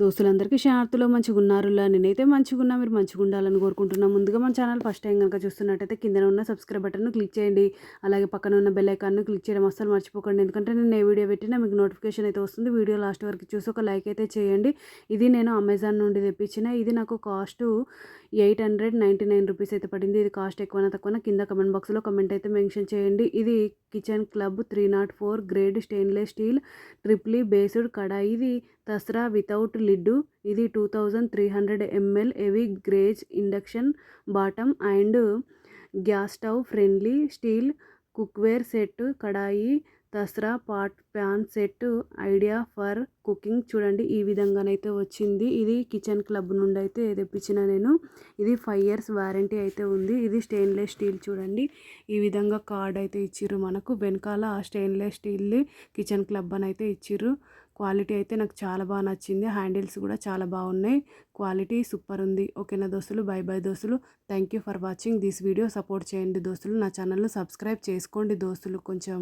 దోస్తులందరికీ శాంతిలో మంచిగున్నారులా. నేనైతే మంచిగున్నా. మీరు మంచిగుండాలని కోరుకుంటున్నా. ముందుగా మన ఛానల్ ఫస్ట్ టైం గనుక చూస్తున్నట్టయితే కిందన ఉన్న సబ్స్క్రైబ్ బటన్‌ను క్లిక్ చేయండి. అలాగే పక్కన ఉన్న బెల్ ఐకాన్‌ను క్లిక్ చేయడం అస్సలు మర్చిపోకండి. ఎందుకంటే నేను ఏ వీడియో పెట్టినా మీకు నోటిఫికేషన్ అయితే వస్తుంది. వీడియో లాస్ట్ వరకు చూసి ఒక లైక్ అయితే చేయండి. ఇది నేను అమెజాన్ నుండి తెప్పించిన. ఇది నాకు కాస్ట్ రూ. 899 అయితే పడింది. ఇది కాస్ట్ ఎక్కువనా తక్కువనా కింద కమెంట్ బాక్స్‌లో కమెంట్ అయితే మెన్షన్ చేయండి. ఇది kitchen club 304 grade stainless steel triply based kadai. ఇది తస్రా వితౌట్ లిడ్. ఇది 2300 ml heavy gauge induction bottom and gas stove friendly steel cookware set kadai తస్రా pot pan set idea for cooking. చూడండి ఈ విధంగానైతే వచ్చింది. ఇది కిచెన్ క్లబ్ నుండి అయితే తెప్పించిన నేను. ఇది 5 years వారంటీ అయితే ఉంది. ఇది స్టెయిన్లెస్ స్టీల్. చూడండి ఈ విధంగా కార్డ్ అయితే ఇచ్చిర్రు మనకు. వెనకాల స్టెయిన్లెస్ స్టీల్ కిచెన్ క్లబ్ అని అయితే ఇచ్చిర్రు. క్వాలిటీ అయితే నాకు చాలా బాగా నచ్చింది. హ్యాండిల్స్ కూడా చాలా బాగున్నాయి. క్వాలిటీ సూపర్ ఉంది. ఓకేనా దోస్తులు, బై బై దోస్తులు. Thank you for watching this video. Support చేయండి దోస్తులు. నా ఛానల్ను సబ్స్క్రైబ్ చేసుకోండి దోస్తులు కొంచెం.